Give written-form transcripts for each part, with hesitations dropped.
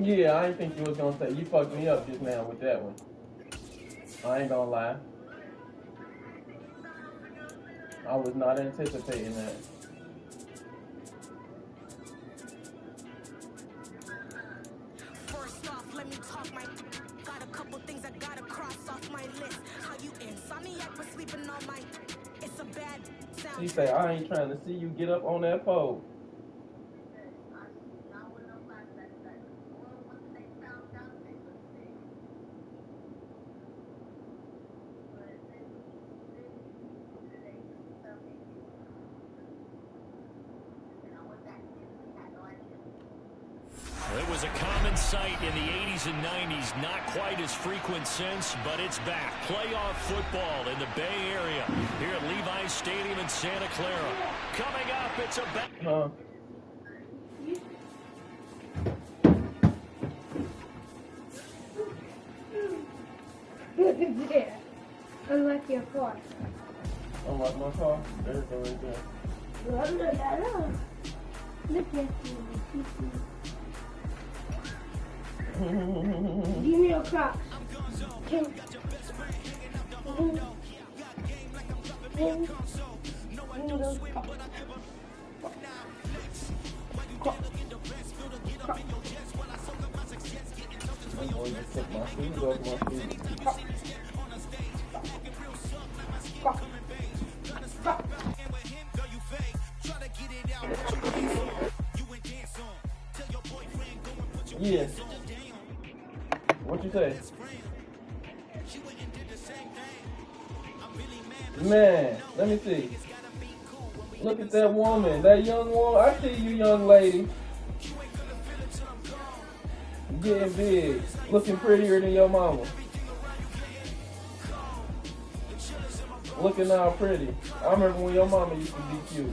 Yeah, I didn't think you was gonna say. You fucked me up just now with that one. I ain't gonna lie. I was not anticipating that. First off, let me talk my. Got a couple things I gotta cross off my list. How you insomniac for sleeping all my. It's a bad sound. She say, I ain't trying to see you get up on that pole. It was a common sight in the 80s and 90s, not quite as frequent since, but it's back. Playoff football in the Bay Area here at Levi's Stadium in Santa Clara. Coming up, it's a back. Look at there. Unlike your car. Unlike my car? There it goes right there. Look at that. Look at you. Give me your Crocs. I'm going to take my shoes off my feet. Yes. What you say? Man, let me see. Look at that woman, that young woman. I see you, young lady. Getting big, looking prettier than your mama. Looking all pretty. I remember when your mama used to be cute.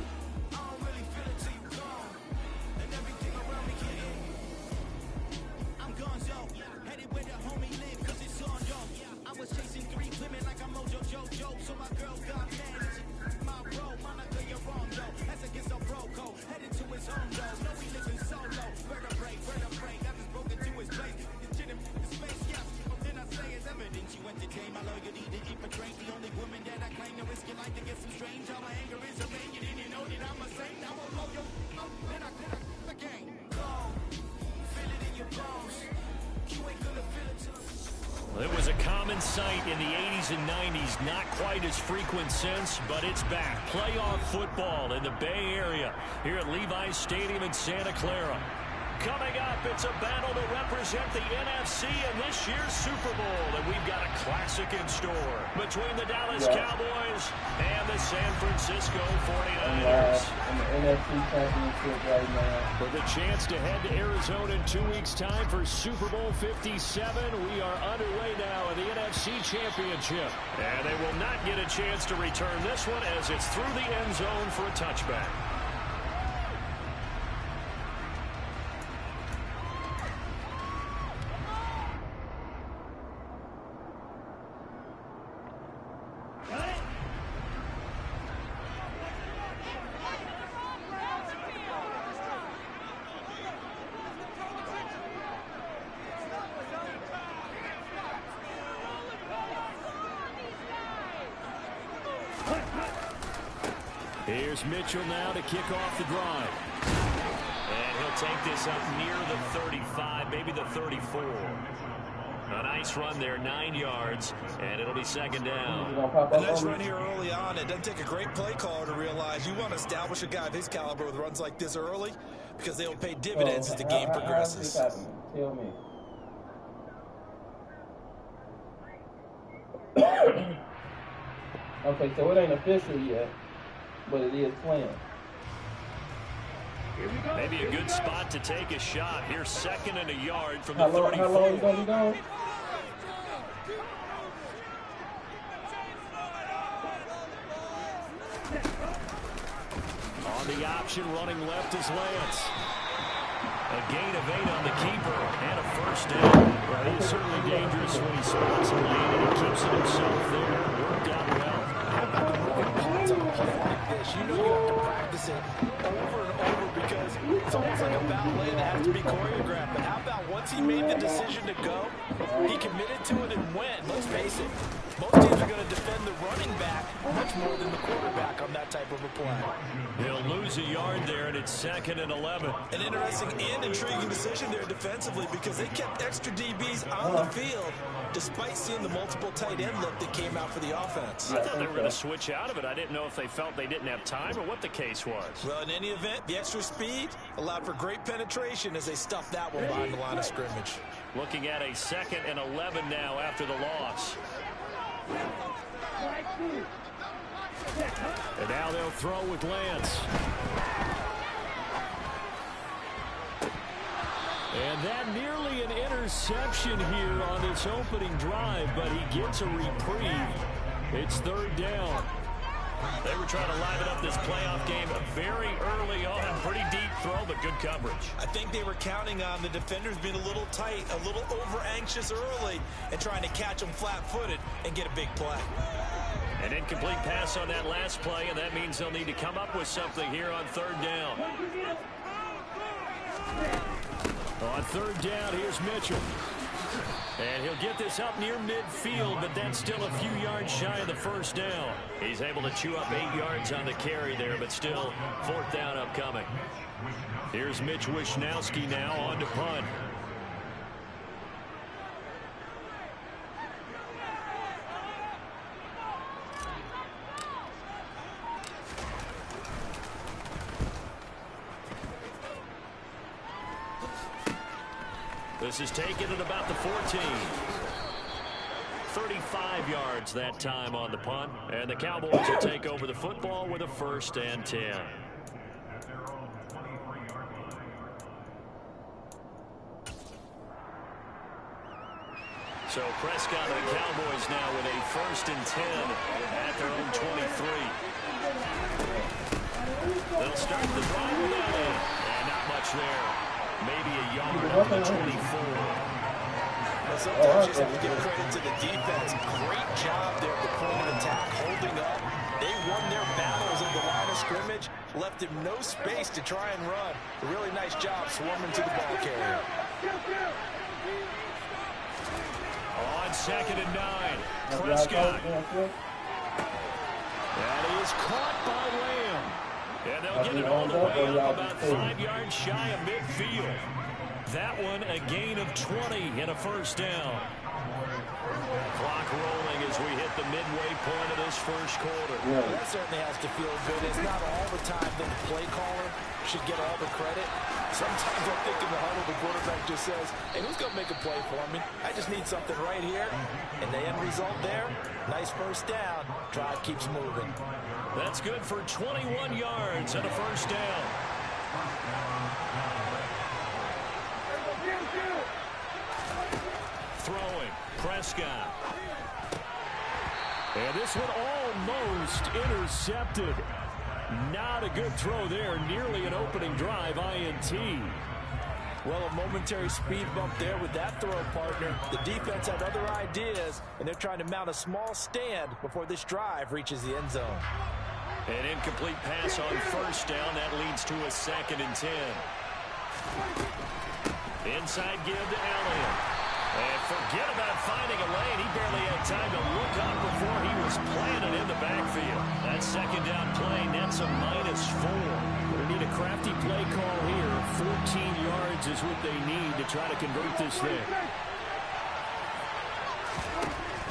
It was a common sight in the 80s and 90s, not quite as frequent since, but it's back. Playoff football in the Bay Area here at Levi's Stadium in Santa Clara. Coming up, it's a battle to represent the NFC in this year's Super Bowl, and we've got a classic in store between the Dallas Cowboys and the San Francisco 49ers. In the NFC Championship right now. With a chance to head to Arizona in 2 weeks' time for Super Bowl 57, we are underway now in the NFC Championship. And they will not get a chance to return this one as it's through the end zone for a touchback. Here's Mitchell now to kick off the drive. And he'll take this up near the 35, maybe the 34. A nice run there, 9 yards, and it'll be second down. A nice run here early on. It doesn't take a great play caller to realize you want to establish a guy of his caliber with runs like this early because they'll pay dividends as the game progresses. Tell me. Okay, so it ain't official yet, but it is planned. Maybe a good spot to take a shot. Here's second and a yard from the 34. How long is going to be gone? On the option, running left is Lance. A gain of 8 on the keeper and a first down. Well, he's certainly dangerous when he spots a lane and he keeps it himself there. Worked out well. How about the moving parts of a play like this? You know you have to practice it over and over because it's almost like a ballet that has to be choreographed. But how about once once he made the decision to go, he committed to it and went. Let's face it, most teams are going to defend the running back much more than the quarterback on that type of a play. He'll lose a yard there, and it's 2nd and 11. An interesting and intriguing decision there defensively because they kept extra DBs on the field despite seeing the multiple tight end look that came out for the offense. I thought they were going to switch out of it. I didn't know if they felt they didn't have time or what the case was. Well, in any event, the extra speed allowed for great penetration as they stuffed that one behind the line of scrimmage. Looking at a 2nd and 11 now after the loss. And now they'll throw with Lance. And that nearly an interception here on this opening drive, but he gets a reprieve. It's 3rd down. They were trying to liven up this playoff game very early on. Pretty deep throw, but good coverage. I think they were counting on the defenders being a little tight, a little over-anxious early, and trying to catch them flat-footed and get a big play. An incomplete pass on that last play, and that means they'll need to come up with something here on 3rd down. On 3rd down, here's Mitchell. And he'll get this up near midfield, but that's still a few yards shy of the 1st down. He's able to chew up 8 yards on the carry there, but still 4th down upcoming. Here's Mitch Wishnowski now on to punt. This is taken at about the 14. 35 yards that time on the punt. And the Cowboys will take over the football with a 1st and 10. So Prescott and the Cowboys now with a 1st and 10 at their own 23. They'll start the drive with Elliott. And not much there. Maybe a yard up to 24. Well, sometimes you just have to give credit to the defense. Great job there at the point of attack, holding up. They won their battles at the line of scrimmage, left him no space to try and run. A really nice job swarming to the ball carrier. On 2nd and 9, Prescott. That is caught by Lamb. And they'll get it all the way up about 5 yards shy of midfield. That one a gain of 20 and a 1st down. Clock rolling as we hit the midway point of this 1st quarter. Well, that certainly has to feel good. It's not all the time that the play caller should get all the credit. Sometimes I think in the huddle the quarterback just says, hey, who's going to make a play for me? I just need something right here. And the end result there, nice 1st down. Drive keeps moving. That's good for 21 yards and a 1st down. Throwing, Prescott. And this one almost intercepted. Not a good throw there. Nearly an opening drive INT. Well, a momentary speed bump there with that throw, partner. The defense had other ideas, and they're trying to mount a small stand before this drive reaches the end zone. An incomplete pass on 1st down. That leads to a 2nd and 10. Inside give to Elliott. And forget about finding a lane. He barely had time to look up before he was planted in the backfield. That 2nd down play nets a -4. They need a crafty play call here. 14 yards is what they need to try to convert this thing.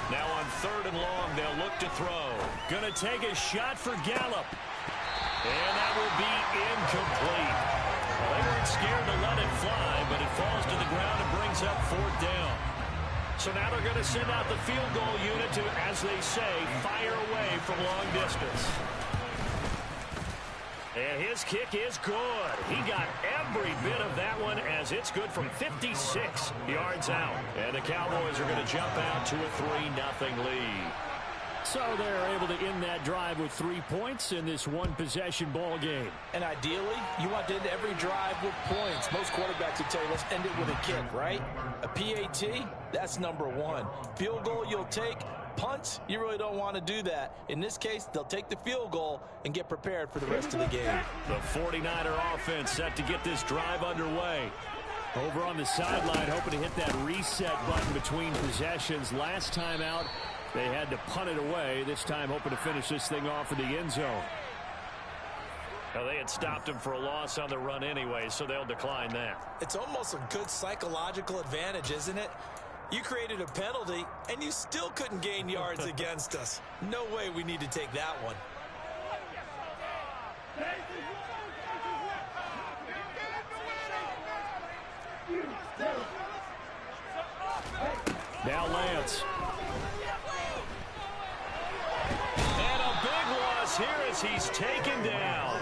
Now on 3rd and long, they'll look to throw. Gonna take a shot for Gallup. And that will be incomplete. Well, they weren't scared to let it fly, but it falls to the ground and brings up 4th down. So now they're going to send out the field goal unit to, as they say, fire away from long distance. And his kick is good. He got every bit of that one as it's good from 56 yards out. And the Cowboys are going to jump out to a 3-0 lead. So they're able to end that drive with 3 points in this one-possession ball game. And ideally, you want to end every drive with points. Most quarterbacks would tell you, let's end it with a kick, right? A PAT, that's number 1. Field goal you'll take. Punts, you really don't want to do that. In this case, they'll take the field goal and get prepared for the rest of the game. The 49er offense set to get this drive underway. Over on the sideline, hoping to hit that reset button between possessions. Last time out, they had to punt it away. This time, hoping to finish this thing off in the end zone. Well, they had stopped him for a loss on the run anyway, so they'll decline that. It's almost a good psychological advantage, isn't it? You created a penalty, and you still couldn't gain yards against us. No way we need to take that one. Now Lance. And a big loss here as he's taken down.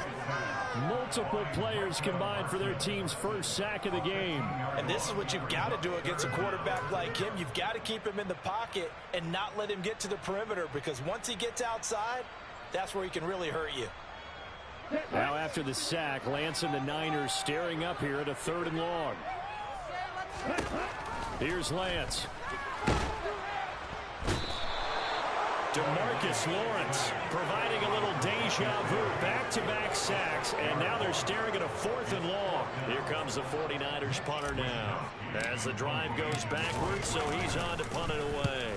Multiple players combined for their team's first sack of the game. And this is what you've got to do against a quarterback like him. You've got to keep him in the pocket and not let him get to the perimeter, because once he gets outside, that's where he can really hurt you. Now after the sack, Lance and the Niners staring up here at a 3rd and long. Here's Lance. DeMarcus Lawrence providing a little deja vu. Back-to-back sacks, and now they're staring at a 4th and long. Here comes the 49ers punter now. As the drive goes backwards, so he's on to punt it away.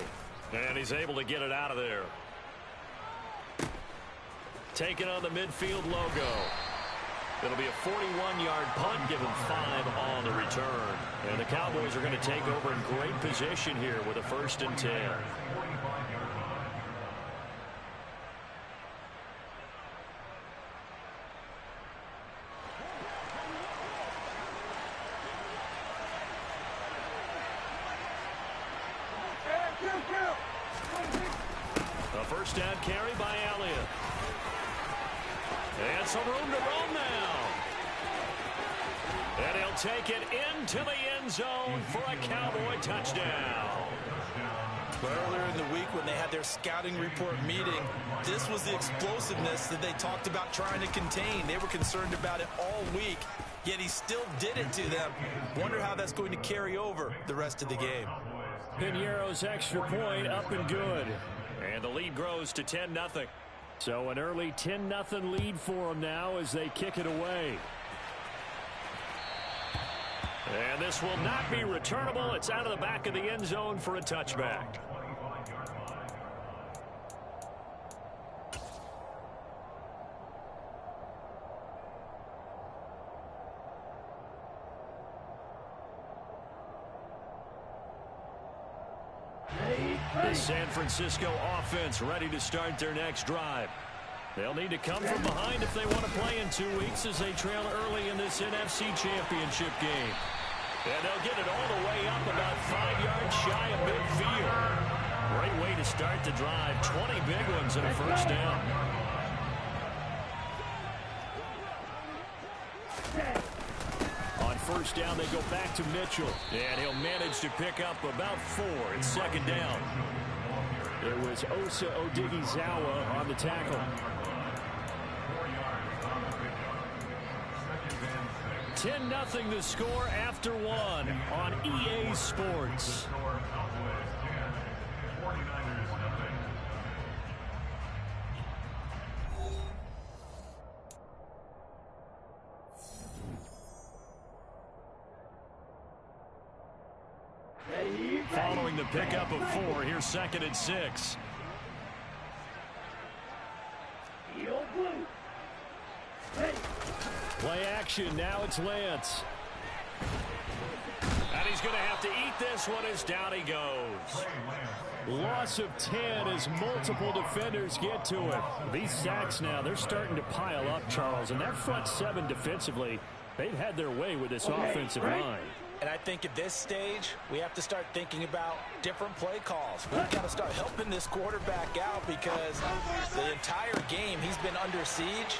And he's able to get it out of there. Taking on the midfield logo. It'll be a 41-yard punt, give him 5 on the return. And the Cowboys are going to take over in great position here with a 1st and 10. A first down carry by Elliott. And some room to roam now. And he'll take it into the end zone for a Cowboy touchdown. Earlier in the week when they had their scouting report meeting, this was the explosiveness that they talked about trying to contain. They were concerned about it all week, yet he still did it to them. Wonder how that's going to carry over the rest of the game. Piniero's extra point up and good. And the lead grows to 10-0. So an early 10-0 lead for them now as they kick it away. And this will not be returnable. It's out of the back of the end zone for a touchback. The San Francisco offense ready to start their next drive. They'll need to come from behind if they want to play in 2 weeks as they trail early in this NFC Championship game. And they'll get it all the way up about 5 yards shy of midfield. Great way to start the drive. 20 big ones and a first down. On first down, they go back to Mitchell. And he'll manage to pick up about 4. It's 2nd down. It was Osa Odighizuwa on the tackle. 10-0 the score after 1 on EA Sports. Following the pickup of 4, here's 2nd and 6. Play action, now it's Lance. And he's going to have to eat this one as down he goes. Loss of 10 as multiple defenders get to it. These sacks now, they're starting to pile up, Charles. And that front 7 defensively, they've had their way with this offensive line. And I think at this stage, we have to start thinking about different play calls. We've got to start helping this quarterback out because the entire game he's been under siege.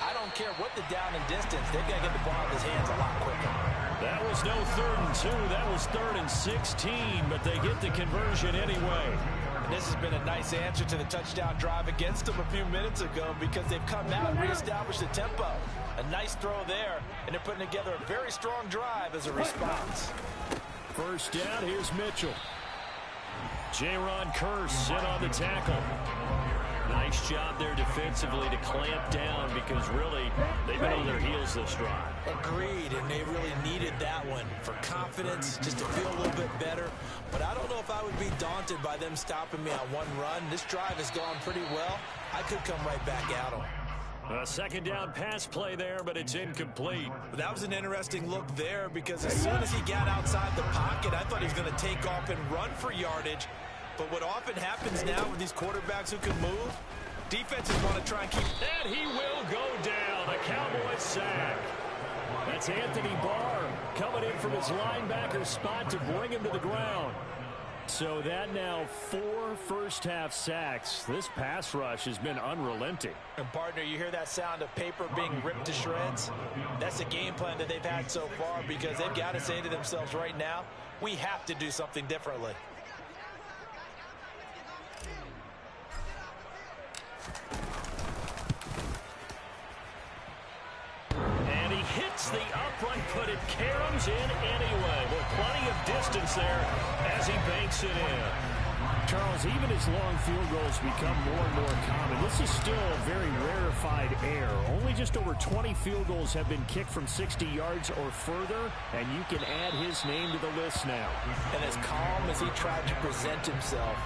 I don't care what the down and distance. They've got to get the ball out of his hands a lot quicker. That was no 3rd and 2. That was 3rd and 16, but they get the conversion anyway. And this has been a nice answer to the touchdown drive against them a few minutes ago because they've come out and reestablished the tempo. A nice throw there, and they're putting together a very strong drive as a response. First down, here's Mitchell. Jaron Kearse in on the tackle. Nice job there defensively to clamp down because really they've been on their heels this drive. Agreed, and they really needed that one for confidence, just to feel a little bit better. But I don't know if I would be daunted by them stopping me on one run. This drive has gone pretty well. I could come right back at them. A second down pass play there, but it's incomplete. But that was an interesting look there because as soon as he got outside the pocket, I thought he was going to take off and run for yardage. But what often happens now with these quarterbacks who can move, defenses want to try and keep... And he will go down. A Cowboys sack. That's Anthony Barr coming in from his linebacker spot to bring him to the ground. So that now 4 first-half sacks. This pass rush has been unrelenting. And, partner, you hear that sound of paper being ripped to shreds? That's the game plan that they've had so far because they've got to say to themselves right now, we have to do something differently. And he hits the upright, but it caroms in anyway. With plenty of distance there as he banks it in. Charles, even as long field goals become more and more common, this is still a very rarefied air. Only just over 20 field goals have been kicked from 60 yards or further, and you can add his name to the list now. And as calm as he tried to present himself,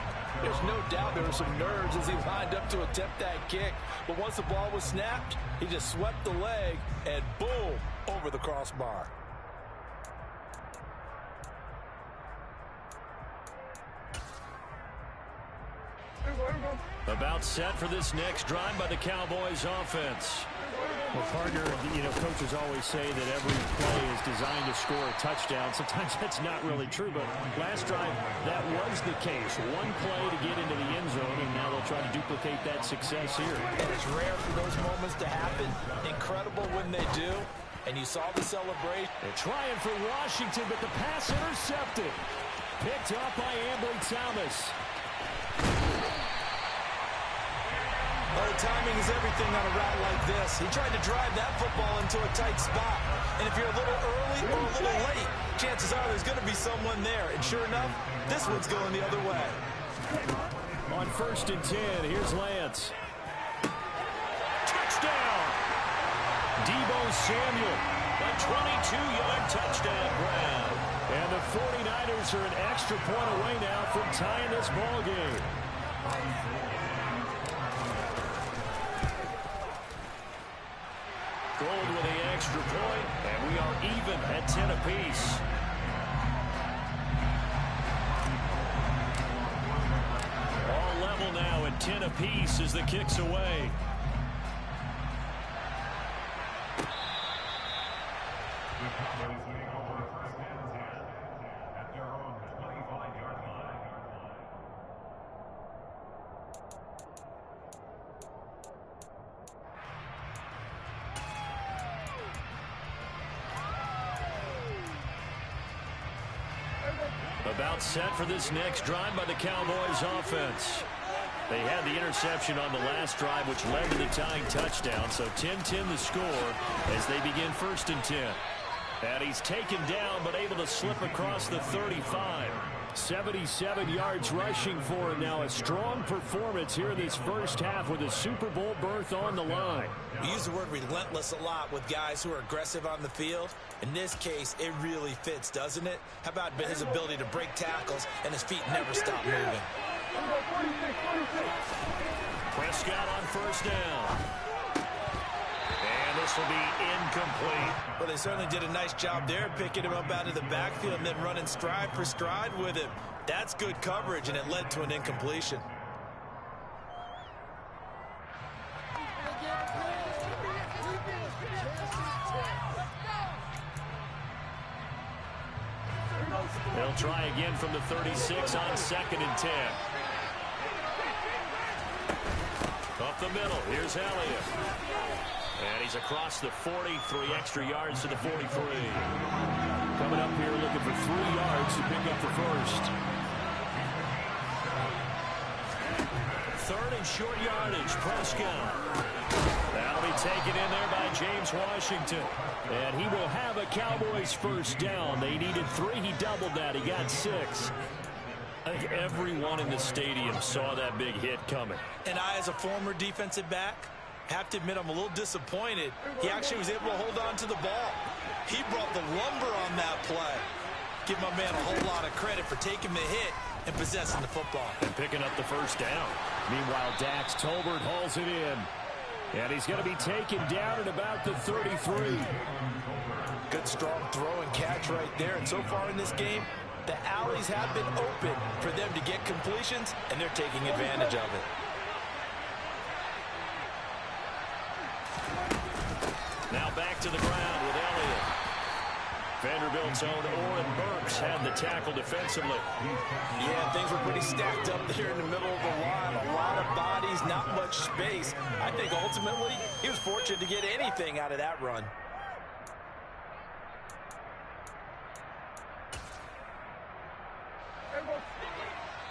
there's no doubt there were some nerves as he lined up to attempt that kick. But once the ball was snapped, he just swept the leg and boom, over the crossbar. About set for this next drive by the Cowboys offense. Well, partner, coaches always say that every play is designed to score a touchdown. Sometimes that's not really true, but last drive, that was the case. One play to get into the end zone, and now they'll try to duplicate that success here. And it's rare for those moments to happen. Incredible when they do. And you saw the celebration. They're trying for Washington, but the pass intercepted. Picked up by Ambry Thomas. Oh, timing is everything on a route like this. He tried to drive that football into a tight spot. And if you're a little early or a little late, chances are there's going to be someone there. And sure enough, this one's going the other way. On 1st and 10, here's Lance. Touchdown! Deebo Samuel, a 22-yard touchdown grab. And the 49ers are an extra point away now from tying this ball game. Gold with the extra point, and we are even at 10 apiece. All level now at 10 apiece as the kick's away. About set for this next drive by the Cowboys offense. They had the interception on the last drive, which led to the tying touchdown. So 10-10 the score as they begin 1st and 10. And he's taken down, but able to slip across the 35. 77 yards rushing for him now. A strong performance here in this first half with a Super Bowl berth on the line. We use the word relentless a lot with guys who are aggressive on the field. In this case, it really fits, doesn't it? How about his ability to break tackles and his feet never stop moving? Prescott on 1st down. And this will be incomplete. Well, they certainly did a nice job there, picking him up out of the backfield and then running stride for stride with him. That's good coverage, and it led to an incompletion. They'll try again from the 36 on 2nd and 10. Up the middle, here's Elliott. And he's across the 40, 3 extra yards to the 43. Coming up here looking for 3 yards to pick up the first. 3rd and short yardage, Prescott. That'll be taken in there by James Washington. And he will have a Cowboys 1st down. They needed 3. He doubled that. He got 6. I think everyone in the stadium saw that big hit coming. And I, as a former defensive back, have to admit I'm a little disappointed. He actually was able to hold on to the ball. He brought the lumber on that play. Give my man a whole lot of credit for taking the hit and possessing the football. And picking up the first down. Meanwhile, Dax Tolbert hauls it in. And he's going to be taken down at about the 33. Good strong throw and catch right there. And so far in this game, the alleys have been open for them to get completions, and they're taking advantage of it. Now back to the ground with Elliott. Vanderbilt's own Oren Burks had the tackle defensively. Yeah, things were pretty stacked up there in the middle of the line. A lot of bodies, not much space. I think ultimately he was fortunate to get anything out of that run.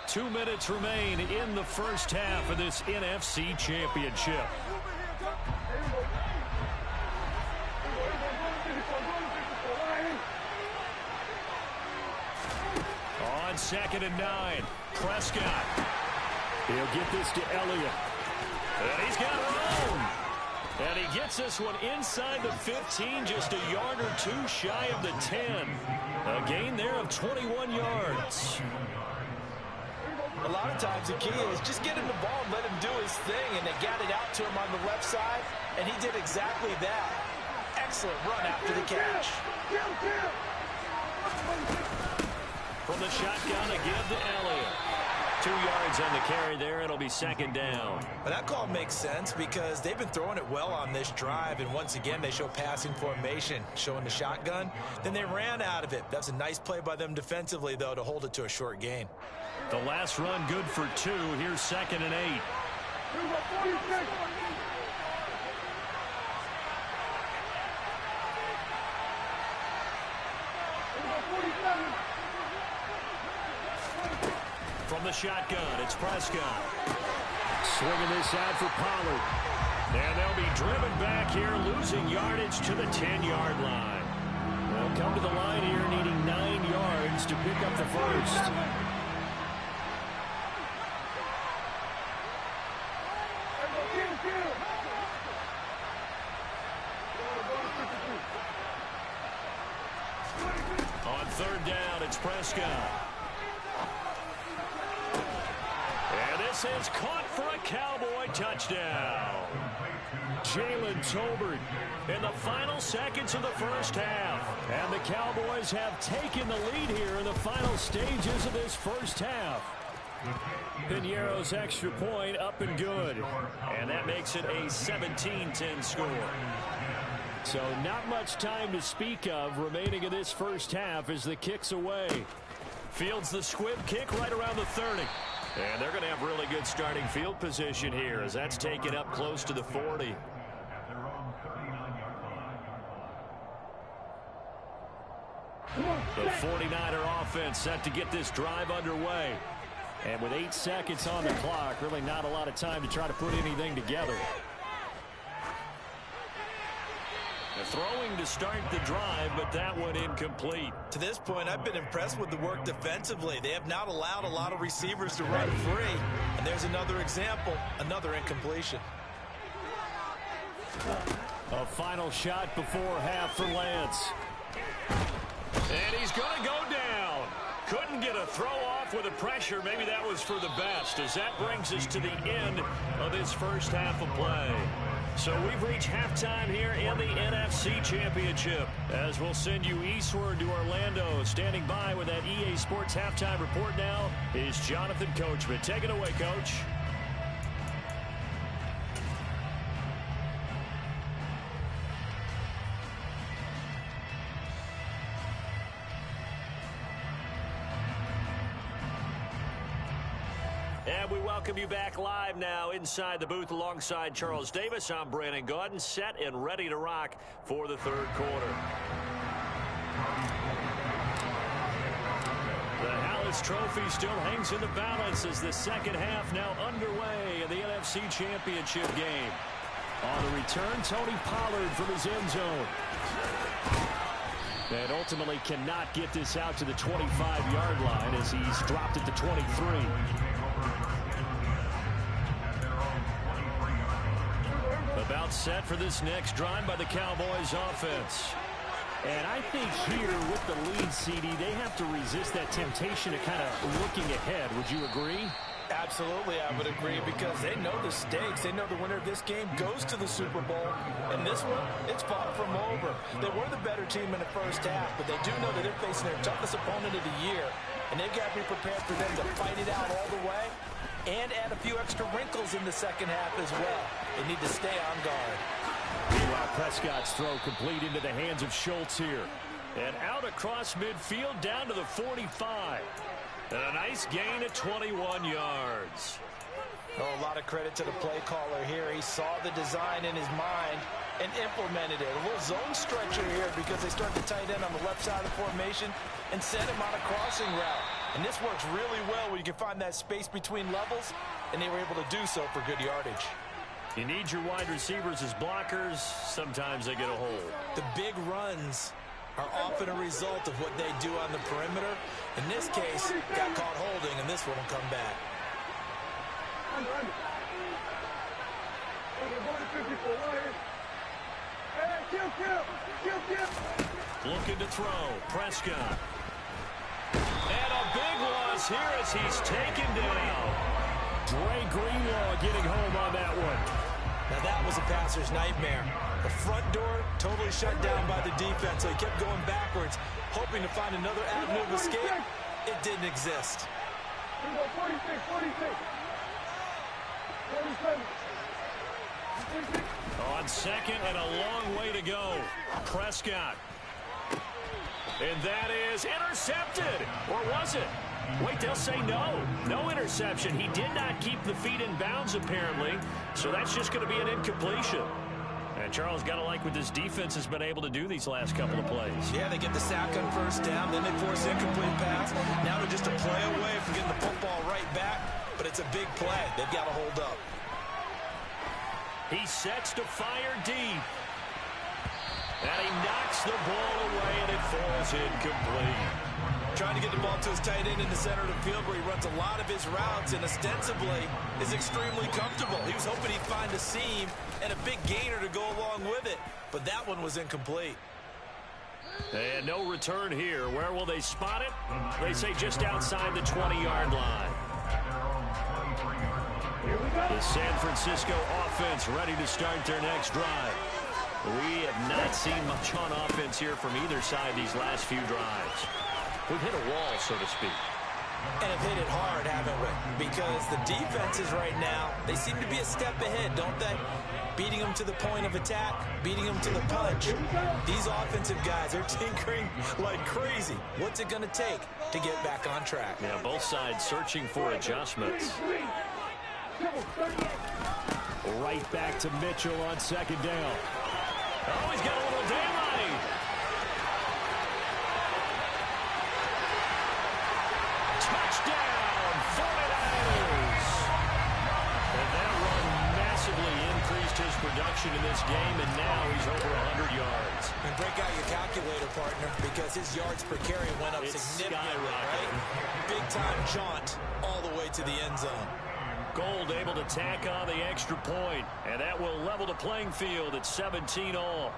Two minutes remain in the first half of this NFC Championship. On 2nd and 9, Prescott. He'll get this to Elliott. And he's got room. And he gets this one inside the 15, just a yard or two shy of the 10. A gain there of 21 yards. A lot of times the key is just get him the ball and let him do his thing, and they got it out to him on the left side, and he did exactly that. Excellent run after the catch. From the shotgun again to Elliott. 2 yards on the carry there. It'll be 2nd down. But that call makes sense because they've been throwing it well on this drive, and once again they show passing formation, showing the shotgun. Then they ran out of it. That's a nice play by them defensively, though, to hold it to a short gain. The last run good for 2. Here's 2nd and 8. From the shotgun, it's Prescott. Swinging this out for Pollard. And they'll be driven back here, losing yardage to the 10-yard line. They'll come to the line here, needing 9 yards to pick up the first. On 3rd down, it's Prescott. And this is caught for a Cowboy touchdown. Jalen Tolbert in the final seconds of the first half. And the Cowboys have taken the lead here in the final stages of this first half. Piñeiro's extra point up and good. And that makes it a 17-10 score. So not much time to speak of remaining in this first half as the kick's away. Fields the squib kick right around the 30. And they're going to have really good starting field position here as that's taken up close to the 40. The 49er offense set to get this drive underway. And with 8 seconds on the clock, really not a lot of time to try to put anything together. The throwing to start the drive, but that one incomplete. To this point, I've been impressed with the work defensively. They have not allowed a lot of receivers to run free. And there's another example, another incompletion. A final shot before half for Lance. And he's going to go down. Couldn't get a throw off with the pressure. Maybe that was for the best, as that brings us to the end of this first half of play. So we've reached halftime here in the NFC Championship, as we'll send you eastward to Orlando. Standing by with that EA Sports halftime report now is Jonathan Coachman. Take it away, Coach. And we welcome you back live now inside the booth alongside Charles Davis. I'm Brandon Gaudin, set and ready to rock for the third quarter. The Hallis Trophy still hangs in the balance as the second half now underway in the NFC Championship game. On the return, Tony Pollard from his end zone. And ultimately cannot get this out to the 25-yard line as he's dropped at the 23. About set for this next drive by the Cowboys offense. And I think here with the lead, CD, they have to resist that temptation of kind of looking ahead. Would you agree? Absolutely, I would agree, because they know the stakes. They know the winner of this game goes to the Super Bowl. And this one, it's far from over. They were the better team in the first half, but they do know that they're facing their toughest opponent of the year. And they've got to be prepared for them to fight it out all the way and add a few extra wrinkles in the second half as well. They need to stay on guard. Meanwhile, Prescott's throw complete into the hands of Schultz here. And out across midfield down to the 45. And a nice gain of 21 yards. Oh, a lot of credit to the play caller here. He saw the design in his mind and implemented it. A little zone stretcher here because they start to tight end on the left side of the formation and set him on a crossing route. And this works really well when you can find that space between levels, and they were able to do so for good yardage. You need your wide receivers as blockers. Sometimes they get a hold. The big runs are often a result of what they do on the perimeter. In this case, got caught holding, and this one will come back. Looking to throw. Prescott. And a big loss here as he's taken down. Dre Greenlaw getting home on that one. Now that was a passer's nightmare. The front door totally shut down by the defense, so he kept going backwards, hoping to find another avenue of escape. It didn't exist. 46, 46. 47. On second and a long way to go. Prescott. And that is intercepted. Or was it? Wait, they'll say no. No interception. He did not keep the feet in bounds, apparently. So that's just going to be an incompletion. And Charles, got to like what this defense has been able to do these last couple of plays. Yeah, they get the sack on first down, then they force incomplete pass. Now they're just a play away from getting the football right back, but it's a big play. They've got to hold up. He sets to fire deep. And he knocks the ball away, and it falls incomplete. Trying to get the ball to his tight end in the center of the field where he runs a lot of his routes and ostensibly is extremely comfortable. He was hoping he'd find a seam and a big gainer to go along with it, but that one was incomplete. And no return here. Where will they spot it? They say just outside the 20-yard line. The San Francisco offense ready to start their next drive. We have not seen much on offense here from either side these last few drives. We've hit a wall, so to speak. And have hit it hard, haven't we? Because the defenses right now, they seem to be a step ahead, don't they? Beating them to the point of attack, beating them to the punch. These offensive guys are tinkering like crazy. What's it going to take to get back on track? Yeah, both sides searching for adjustments. Right back to Mitchell on second down. Oh, he's got a little daylight. Touchdown, 49ers. And that run massively increased his production in this game, and now he's over 100 yards. And break out your calculator, partner, because his yards per carry went up significantly, right? Big-time jaunt all the way to the end zone. Gold able to tack on the extra point, and that will level the playing field at 17 all.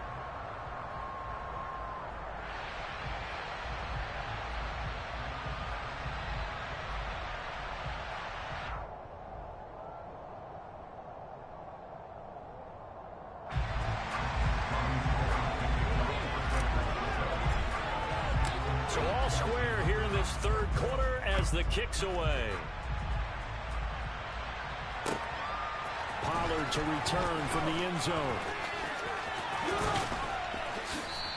So all square here in this third quarter as the kick's away. Pollard to return from the end zone.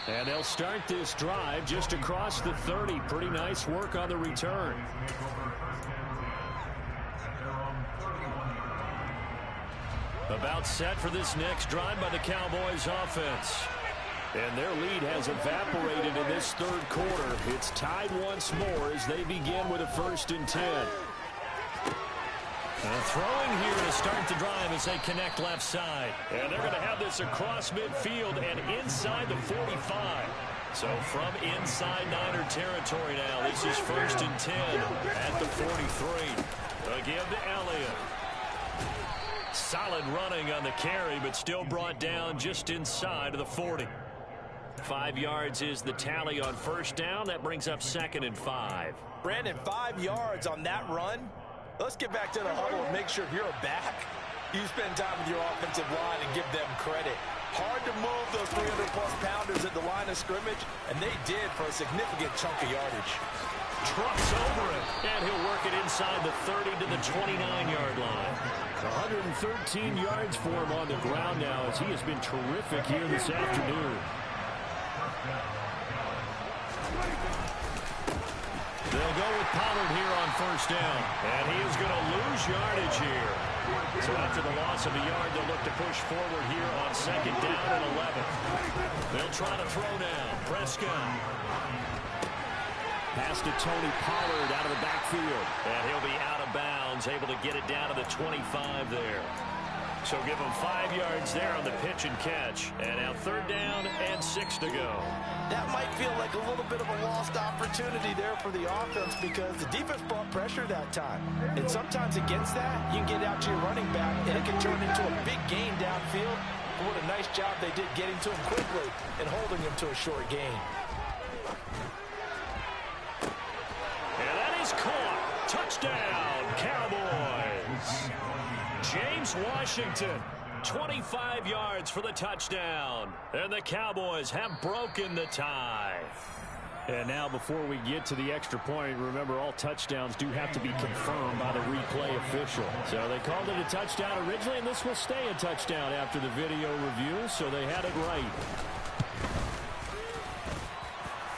And they'll start this drive just across the 30. Pretty nice work on the return. About set for this next drive by the Cowboys offense. And their lead has evaporated in this third quarter. It's tied once more as they begin with a 1st and 10. Throwing here to start the drive as they connect left side. And they're going to have this across midfield and inside the 45. So from inside Niner territory now, this is 1st and 10 at the 43. A give to Elliott. Solid running on the carry, but still brought down just inside of the 40. 5 yards is the tally on 1st down. That brings up 2nd and 5. Brandon, 5 yards on that run. Let's get back to the huddle and make sure if you're a back, you spend time with your offensive line and give them credit. Hard to move those 300-plus pounders at the line of scrimmage, and they did for a significant chunk of yardage. Trucks over it, and he'll work it inside the 30 to the 29-yard line. 113 yards for him on the ground now as he has been terrific here this afternoon. They'll go with Pollard here on 1st down, and he is going to lose yardage here. So after the loss of a yard, they'll look to push forward here on 2nd down and 11. They'll try to throw now. Prescott. Pass to Tony Pollard out of the backfield. And he'll be out of bounds, able to get it down to the 25 there. So give him 5 yards there on the pitch and catch. And now 3rd down and 6 to go. That might feel like a little bit of a lost opportunity there for the offense because the defense brought pressure that time. And sometimes against that, you can get out to your running back, and it can turn into a big gain downfield. But what a nice job they did getting to him quickly and holding him to a short gain. And that is caught. Touchdown, Cowboys. James Washington, 25 yards for the touchdown. And the Cowboys have broken the tie. And now before we get to the extra point, remember all touchdowns do have to be confirmed by the replay official. So they called it a touchdown originally, and this will stay a touchdown after the video review, so they had it right.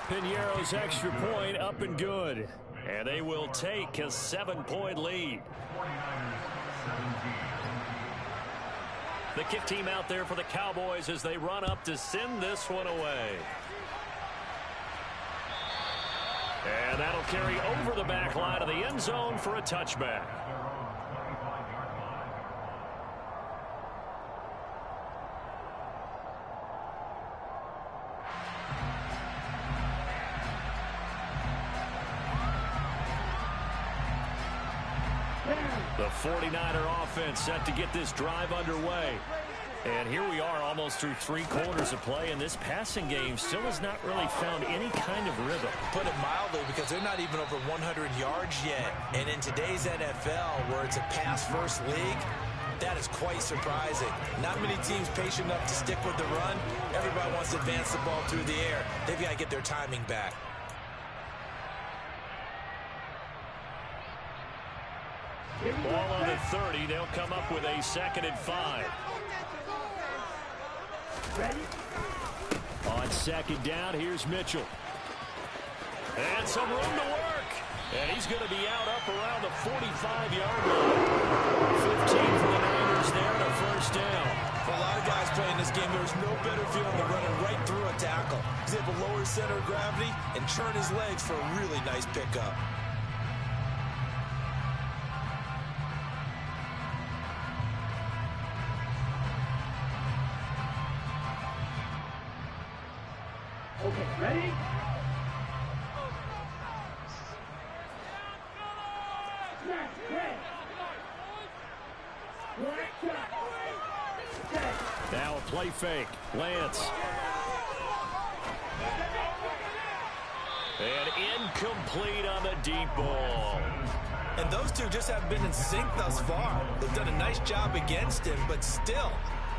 Piñeiro's extra point up and good. And they will take a 7-point lead. The kick team out there for the Cowboys as they run up to send this one away. And that'll carry over the back line of the end zone for a touchback. The 49er offense set to get this drive underway. And here we are almost through 3 quarters of play, and this passing game still has not really found any kind of rhythm. Put it mildly, because they're not even over 100 yards yet. And in today's NFL, where it's a pass-first league, that is quite surprising. Not many teams patient enough to stick with the run. Everybody wants to advance the ball through the air. They've got to get their timing back. Ball on the 30. They'll come up with a 2nd and 5. On 2nd down, here's Mitchell. And some room to work. And he's going to be out up around the 45-yard line. 15 for the Niners there and a 1st down. For a lot of guys playing this game, there's no better feeling than running right through a tackle. He's able to lower his center of gravity and churn his legs for a really nice pickup. Okay, ready? Now a play fake. Lance. And incomplete on the deep ball. And those two just haven't been in sync thus far. They've done a nice job against him, but still,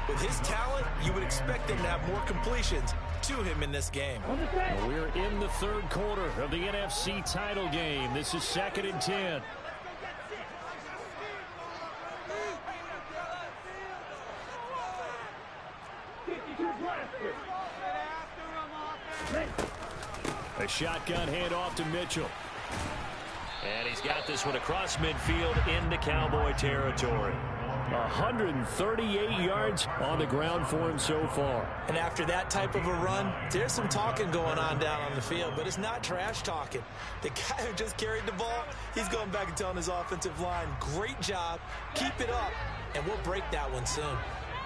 with his talent, you would expect him to have more completions to him in this game. We're in the 3rd quarter of the NFC title game. This is 2nd and 10. A shotgun handoff to Mitchell. And he's got this one across midfield into Cowboy territory. 138 yards on the ground for him so far. And after that type of a run, there's some talking going on down on the field, but it's not trash talking. The guy who just carried the ball, he's going back and telling his offensive line, great job, keep it up, and we'll break that one soon.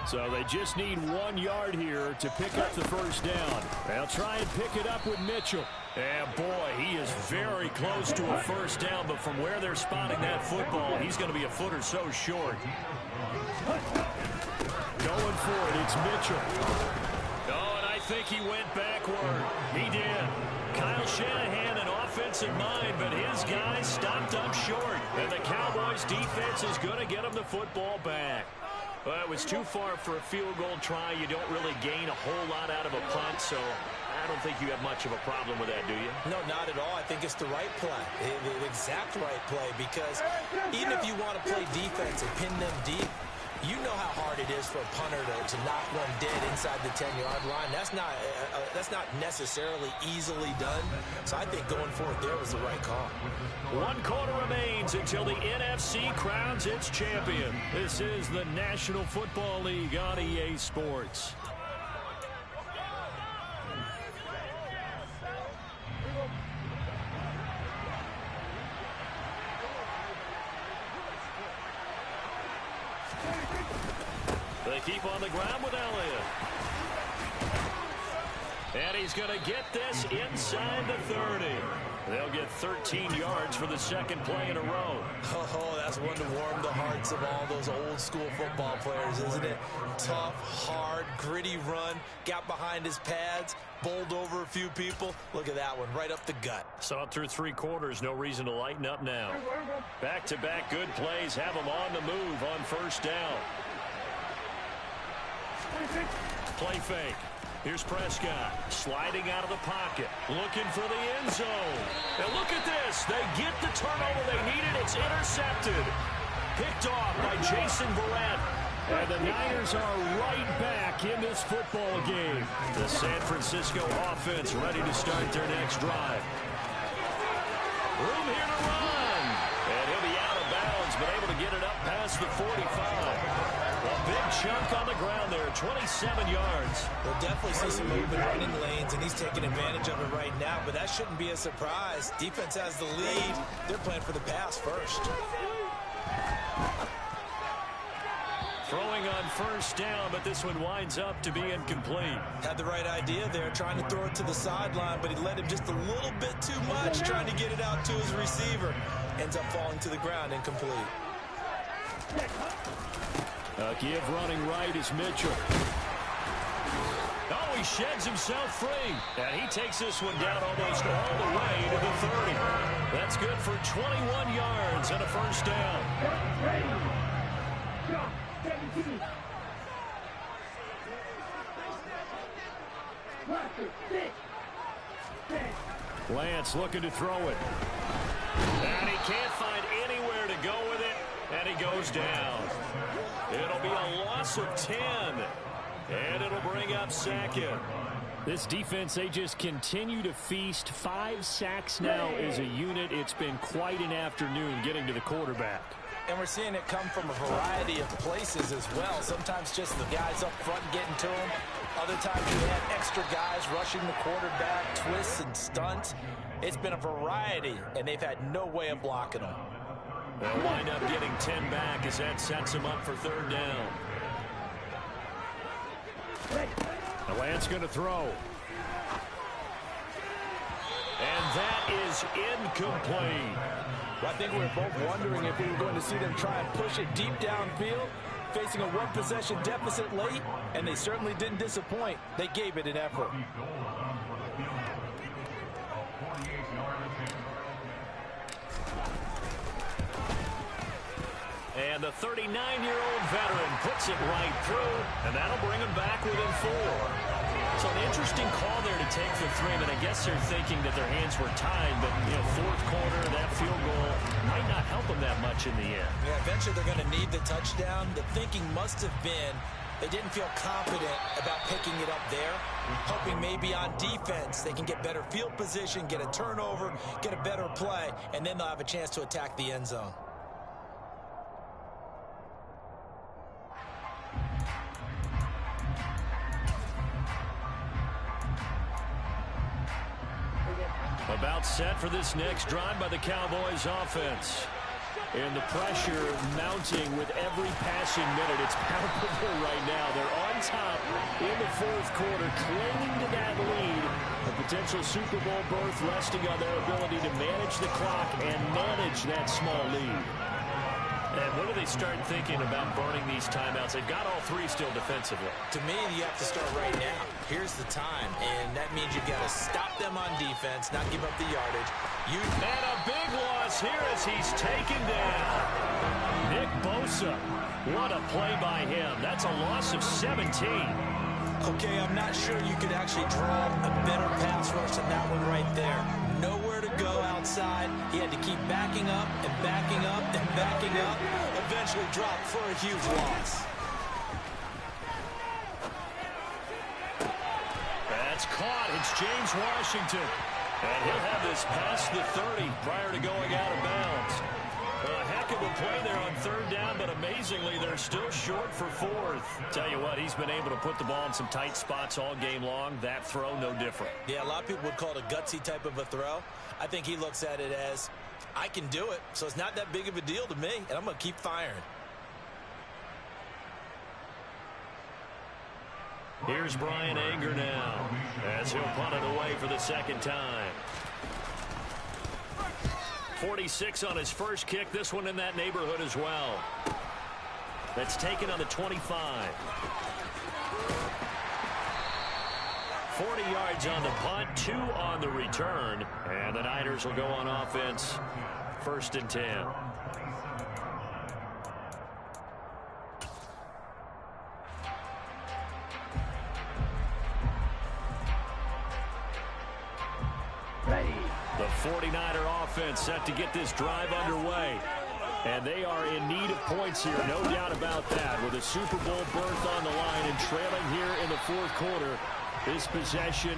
So they just need 1 yard here to pick up the first down. They'll try and pick it up with Mitchell. And boy, he is very close to a first down, but from where they're spotting that football, he's going to be a foot or so short. Going for it, it's Mitchell. Oh, and I think he went backward. He did. Kyle Shanahan, an offensive mind, but his guys stopped up short. And the Cowboys' defense is going to get him the football back. Well, it was too far for a field goal try. You don't really gain a whole lot out of a punt, so I don't think you have much of a problem with that, do you? No, not at all. I think it's the right play, the exact right play, because even if you want to play defense and pin them deep, you know how hard it is for a punter to knock one dead inside the 10-yard line. That's not necessarily easily done. So I think going forward there was the right call. 1 quarter remains until the NFC crowns its champion. This is the National Football League on EA Sports. They keep on the ground with Elliott. And he's going to get this inside the 30. They'll get 13 yards for the second play in a row. Oh, that's one to warm the hearts of all those old-school football players, isn't it? Tough, hard, gritty run. Got behind his pads, bowled over a few people. Look at that one, right up the gut. Saw it through 3 quarters. No reason to lighten up now. Back-to-back good plays have them on the move on first down. Play fake. Here's Prescott sliding out of the pocket, looking for the end zone. And look at this. They get the turnover they needed. It's intercepted. Picked off by Jason Verrett. And the Niners are right back in this football game. The San Francisco offense ready to start their next drive. Room here to run. And he'll be out of bounds, but able to get it up past the 45. A big chunk on the ground there, 27 yards. We'll definitely see some movement running lanes, and he's taking advantage of it right now, but that shouldn't be a surprise. Defense has the lead. They're playing for the pass first. Throwing on first down, but this one winds up to be incomplete. Had the right idea there, trying to throw it to the sideline, but he let him just a little bit too much, trying to get it out to his receiver. Ends up falling to the ground, incomplete. Give running right is Mitchell. Oh, he sheds himself free. And he takes this one down almost all the way to the 30. That's good for 21 yards and a first down. Lance looking to throw it. And he can't find anywhere to go with it. And he goes down. It'll be a loss of 10. And it'll bring up second. This defense, they just continue to feast. 5 sacks now as a unit. It's been quite an afternoon getting to the quarterback. And we're seeing it come from a variety of places as well. Sometimes just the guys up front getting to him. Other times you have extra guys rushing the quarterback, twists and stunts. It's been a variety, and they've had no way of blocking them. They'll wind up getting 10 back as that sets them up for third down. The Lance going to throw. And that is incomplete. Well, I think we were both wondering if we were going to see them try and push it deep downfield, facing a 1-possession deficit late, and they certainly didn't disappoint. They gave it an effort. And the 39-year-old veteran puts it right through, and that'll bring him back within 4. So an interesting call there to take for 3, but I guess they're thinking that their hands were tied, but, you know, 4th quarter, that field goal might not help them that much in the end. Yeah, eventually they're going to need the touchdown. The thinking must have been they didn't feel confident about picking it up there, hoping maybe on defense they can get better field position, get a turnover, get a better play, and then they'll have a chance to attack the end zone. About set for this next drive by the Cowboys offense. And the pressure mounting with every passing minute. It's palpable right now. They're on top in the fourth quarter, clinging to that lead. A potential Super Bowl berth resting on their ability to manage the clock and manage that small lead. And when do they start thinking about burning these timeouts? They've got all three still defensively. To me, you have to start right now. Here's the time, and that means you've got to stop them on defense, not give up the yardage. And a big loss here as he's taken down. Nick Bosa. What a play by him. That's a loss of 17. Okay, I'm not sure you could actually draw a better pass rush than that one right there. Nowhere to go outside. He had to keep backing up and backing up and backing up. Eventually dropped for a huge loss. That's caught. It's James Washington. And he'll have this past the 30 prior to going out of bounds. A heck of a play there on third down, but amazingly, they're still short for fourth. Tell you what, he's been able to put the ball in some tight spots all game long. That throw, no different. Yeah, a lot of people would call it a gutsy type of a throw. I think he looks at it as, I can do it, so it's not that big of a deal to me, and I'm going to keep firing. Here's Brian Anger now, as he'll punt it away for the second time. 46 on his first kick. This one in that neighborhood as well. That's taken on the 25. 40 yards on the punt, 2 on the return. And the Niners will go on offense. 1st and 10. The 49er offense set to get this drive underway. And they are in need of points here, no doubt about that. With a Super Bowl berth on the line and trailing here in the fourth quarter, this possession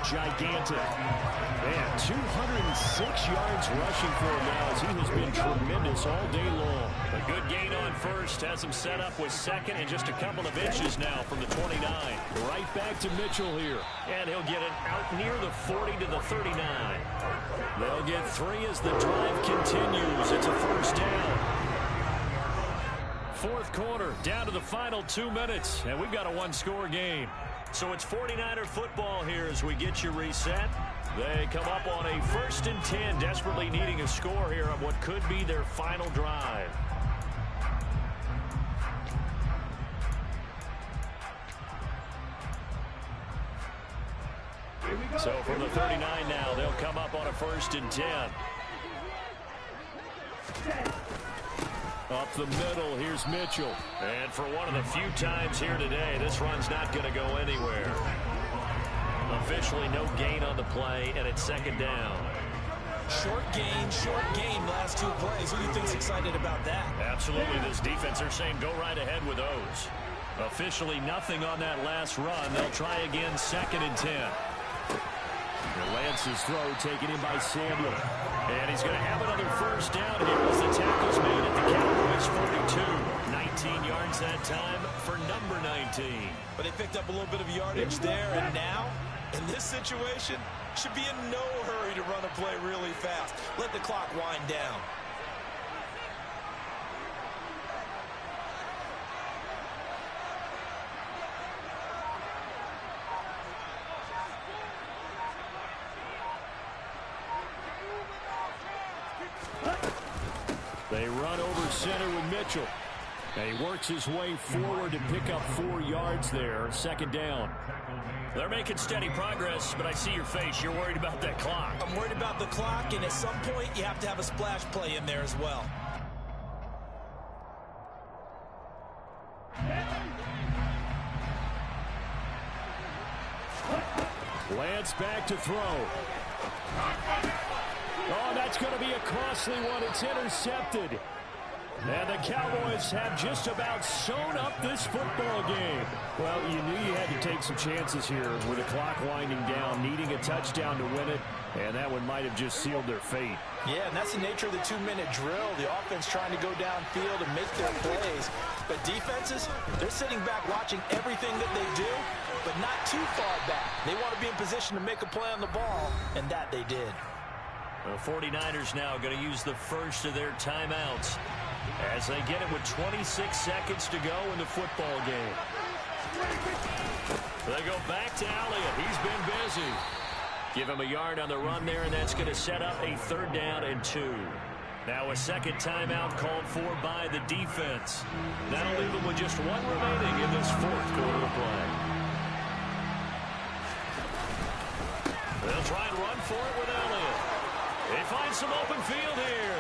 gigantic. Man, 206 yards rushing for him now as he has been tremendous all day long. A good gain on first has him set up with second and just a couple of inches now from the 29. Right back to Mitchell here. And he'll get it out near the 40 to the 39. They'll get 3 as the drive continues. It's a first down. Fourth quarter, down to the final 2 minutes, and we've got a one-score game. So it's 49er football here as we get you reset. They come up on a 1st and 10, desperately needing a score here on what could be their final drive. So from the 39 now, they'll come up on a 1st and 10. Up the middle, here's Mitchell. And for one of the few times here today, this run's not going to go anywhere. Officially no gain on the play, and it's 2nd down. Short gain, last 2 plays. Who do you think's excited about that? Absolutely, this defense, they're saying go right ahead with those. Officially nothing on that last run. They'll try again, 2nd and 10. Lance's throw taken in by Samuel. And he's going to have another first down here as the tackle's made at the Cowboys 42. 19 yards that time for number 19. But they picked up a little bit of yardage there, and now, in this situation, should be in no hurry to run a play really fast. Let the clock wind down. They run over center with Mitchell. And he works his way forward to pick up 4 yards there. 2nd down. They're making steady progress, but I see your face. You're worried about that clock. I'm worried about the clock, and at some point, you have to have a splash play in there as well. Lance back to throw. Oh, that's going to be a costly one. It's intercepted. And the Cowboys have just about sewn up this football game. Well, you knew you had to take some chances here with the clock winding down, needing a touchdown to win it, and that one might have just sealed their fate. Yeah, and that's the nature of the 2-minute drill. The offense trying to go downfield and make their plays. But defenses, they're sitting back watching everything that they do, but not too far back. They want to be in position to make a play on the ball, and that they did. The 49ers now going to use the first of their timeouts as they get it with 26 seconds to go in the football game. They go back to Elliott. He's been busy. Give him a yard on the run there, and that's going to set up a 3rd down and 2. Now a second timeout called for by the defense. That'll leave them with just 1 remaining in this 4th quarter of play. They'll try and run for it with Elliott. They find some open field here.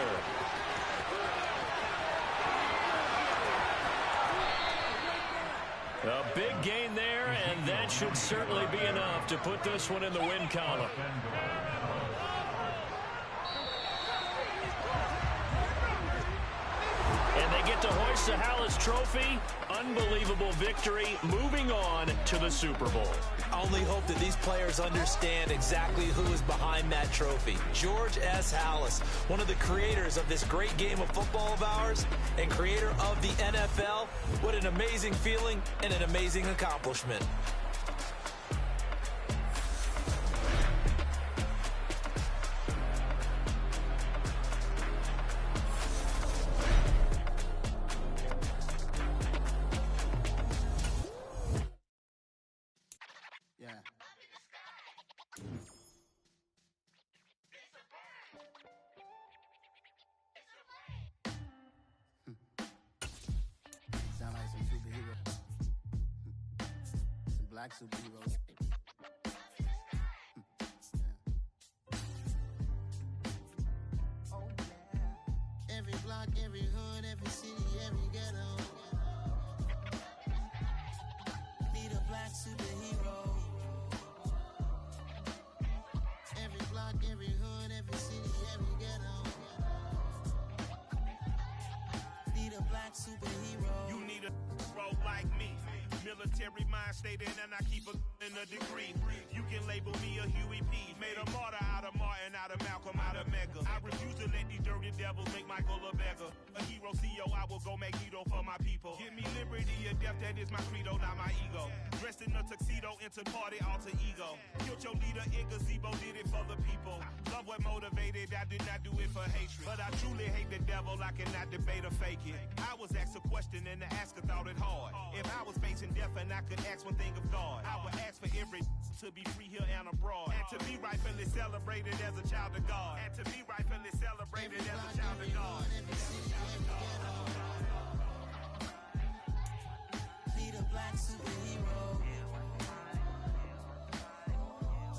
A big gain there, and that should certainly be enough to put this one in the win column. And they get to hoist the Hallis Trophy. Unbelievable victory, moving on to the Super Bowl. I only hope that these players understand exactly who is behind that trophy. George S. Hallis, one of the creators of this great game of football of ours and creator of the NFL. What an amazing feeling and an amazing accomplishment. Black superheroes. Oh, yeah. Every block, every hood, every city, every ghetto. Need a black superhero. Every block, every hood, every city, every ghetto. Need a black superhero. You need a hero like me. Military mind stated, and I keep in a degree. You can label me a Huey P. Made a martyr out of Martin, out of Malcolm, out of Mega. I refuse to let these dirty devils make Michael a beggar. A hero CEO, I will go Magneto for my people. Give me liberty or death, that is my credo, not my ego. Dressed in a tuxedo, entered party, alter ego. Killed your leader in gazebo, did it for the people. Love what motivated, I did not do it for hatred. But I truly hate the devil, I cannot debate or fake it. I was asked a question and the asker thought it hard. If I was facing death and I could ask one thing of God, I would ask for every to be free here and abroad, and to be rightfully celebrated as a child of God, and to be rightfully celebrated as a child of God. Need a black superhero.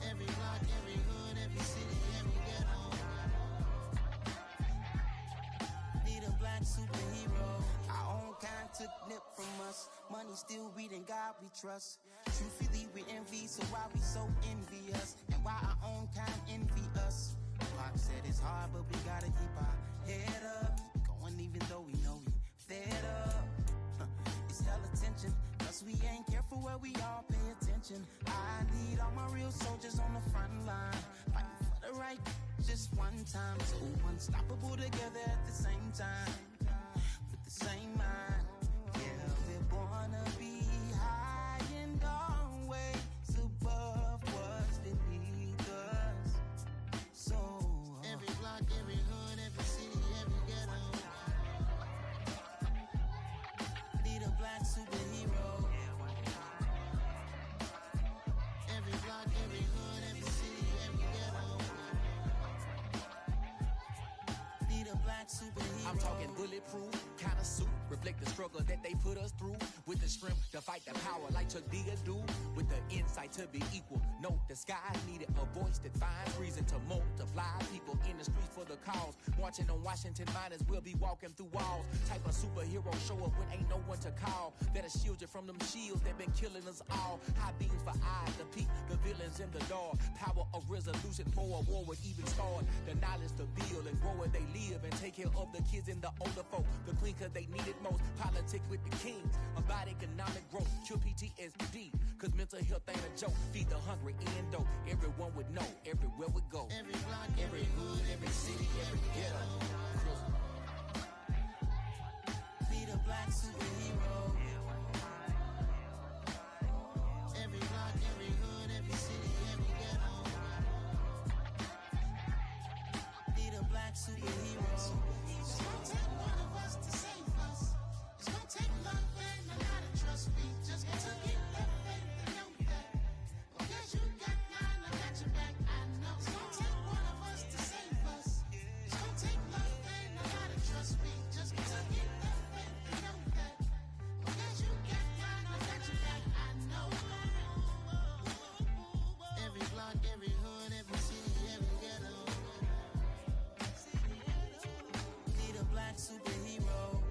Every block, every hood, every city, every ghetto. Need a black superhero. Our own kind took nip from us. Money still reading, God we trust. Truthfully we envy, so why we so envious? And why our own kind envy us? Pac said it's hard, but we gotta keep our head up. Going even though we know we fed up. It's hell attention, cause we ain't careful where we all pay attention. I need all my real soldiers on the front line, fighting for the right just one time. So unstoppable together at the same time, with the same mind. Yeah, we're born to be high and always above what's beneath us. So every block, every hood, every city, every ghetto. Need a black superhero. Every block, every hood, every city, every ghetto. Need a black superhero. I'm talking bulletproof kind of suit, reflect the struggle that they put us through, with the strength to fight the power like Chuck Digger do, with the insight to be equal. Note the sky needed a voice that finds reason to multiply people in the streets for the cause. Marching on Washington miners, we'll be walking through walls. Type of superhero show up when ain't no one to call. That'll shield you from them shields that been killing us all. High beams for eyes to peek the villains in the dark. Power of resolution for a war would even start. The knowledge to build and grow where they live and take care of the kids and the older folk. The clean cause they need it most. Politics with the kings. About economic growth. Cure PTSD. Cause mental health ain't a joke. Feed the hungry and dope. Everyone would know. Everywhere we go. Every block, Every hood, every city, every ghetto. need a black superhero. Every block, every hood, every city, every ghetto. superheroes. It's gonna take one of us to save us. It's gonna take love and a lot of trust. We just got to get love faith and know that. Well, guess you got mine, I got your back. I know it's gonna take one of us to save us. It's gonna take love and a lot of trust. We just got to get love faith and know that. Well, guess you got mine, I got your back. I know. Every block, every hood, every city, every ghetto. Need a black superhero.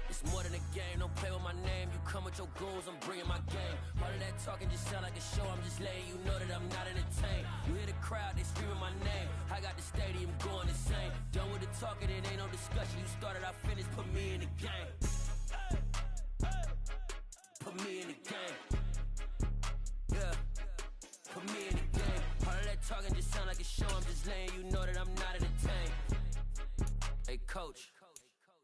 It's more than a game, don't play with my name. You come with your goons, I'm bringing my game. All of that talking just sound like a show, I'm just letting you know that I'm not entertained. You hear the crowd, they screaming my name. I got the stadium going insane. Done with the talking, it ain't no discussion. You started, I finished, put me in the game. Put me in the game. Yeah, put me in the game. All of that talking just sound like a show, I'm just letting you know that I'm not entertained. Hey coach,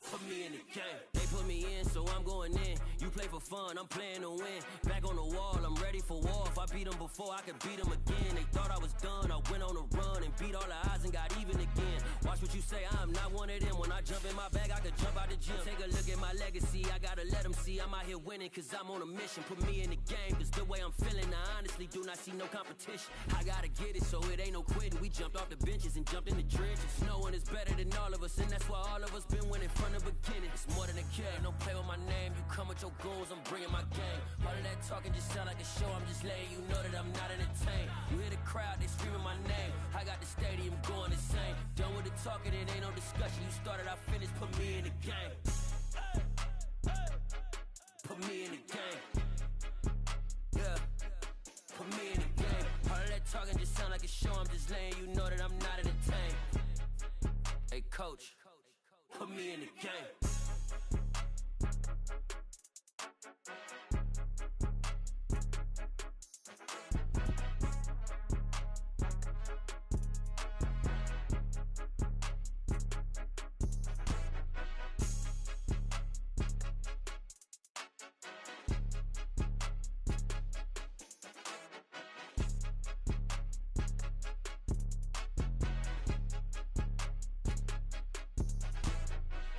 put me in the game. They put me in, so I'm going in. You play for fun, I'm playing to win. Back on the wall, I'm ready for war. If I beat them before, I could beat them again. They thought I was done, I went on a run and beat all the odds and got even again. Watch what you say, I'm not one of them. When I jump in my bag, I could jump out the gym. Take a look at my legacy, I gotta let them see I'm out here winning, cause I'm on a mission. Put me in the game, cause the way I'm feeling, I honestly do not see no competition. I gotta get it, so it ain't no quitting. We jumped off the benches and jumped in the trenches. No one is better than all of us, and that's why all of us been winning from the beginning. It's more than a game, don't play with my name. You come with your goons, I'm bringing my game. All of that talking just sound like a show, I'm just letting you know that I'm not entertained. You hear the crowd, they screaming my name. I got the stadium going insane. Done with the talking, it ain't no discussion. You started, I finished, put me in the game. Put me in the game. Yeah, put me in the game. All of that talking just sound like a show, I'm just letting you know that I'm not entertained. Hey coach, put me in the game.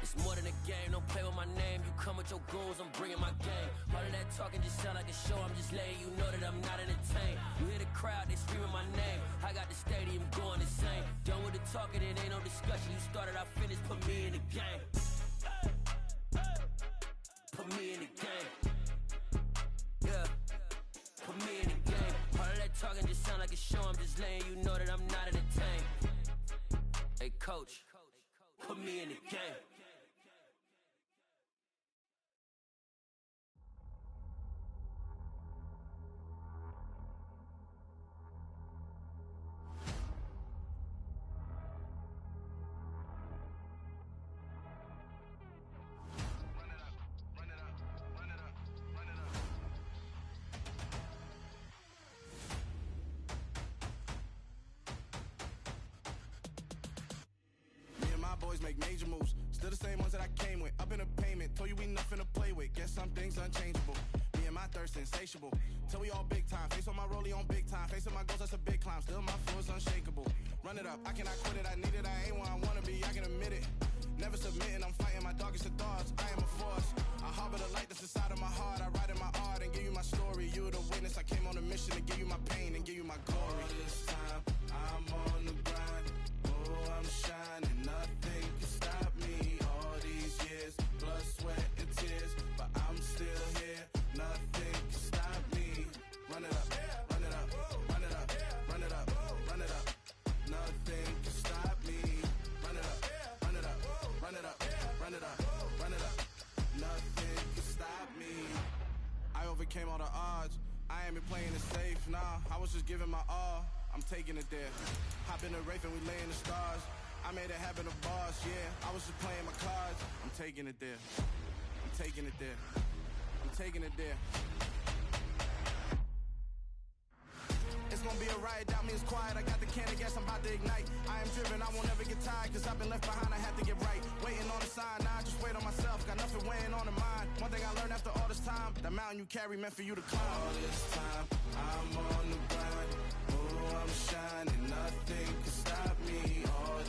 It's more than a game, don't play with my name. You come with your goons, I'm bringing my game. All of that talking just sound like a show, I'm just letting you know that I'm not entertained. You hear the crowd, they screaming my name. I got the stadium going insane. Done with the talking, it ain't no discussion. You started, I finished, put me in the game. Put me in the game. Yeah, put me in the game. All of that talking just sound like a show, I'm just letting you know that I'm not entertained. Hey coach, put me in the game. Boys make major moves, still the same ones that I came with. Up in a payment, told you we nothing to play with. Guess some things unchangeable. Me and my thirst insatiable. Till we all big time. Face on my rollie on big time. Facing my goals, that's a big climb. Still my flow is unshakable. Run it up, I cannot quit it. I need it, I ain't where I wanna be. I can admit it. Never submitting, I'm fighting my darkest of thoughts. I am a force. I harbor the light that's inside of my heart. I write in my art and give you my story. You are the witness. I came on a mission to give you my pain and give you my glory. All this time, I'm on the grind. Oh, I'm shining. Nothing can stop me. All these years, blood, sweat, and tears. But I'm still here. Nothing can stop me. Run it up, run it up, run it up, run it up, run it up. Nothing can stop me. Run it up, run it up, run it up, run it up, run it up. Nothing can stop me. I overcame all the odds. I ain't been playing it safe, nah. I was just giving my all. I'm taking it there. Hop in the Wraith and we lay in the stars. I made it happen, a boss, yeah. I was just playing my cards. I'm taking it there. I'm taking it there. I'm I'm taking it there. It's gonna be a riot, doubt me it's quiet. I got the can of gas, I'm about to ignite. I am driven, I won't ever get tired, cause I've been left behind, I have to get right. Waiting on the sign, now I just wait on myself, got nothing weighing on the mind. One thing I learned after all this time, the mountain you carry meant for you to climb. All this time, I'm on the grind, oh, I'm shining, nothing can stop me. All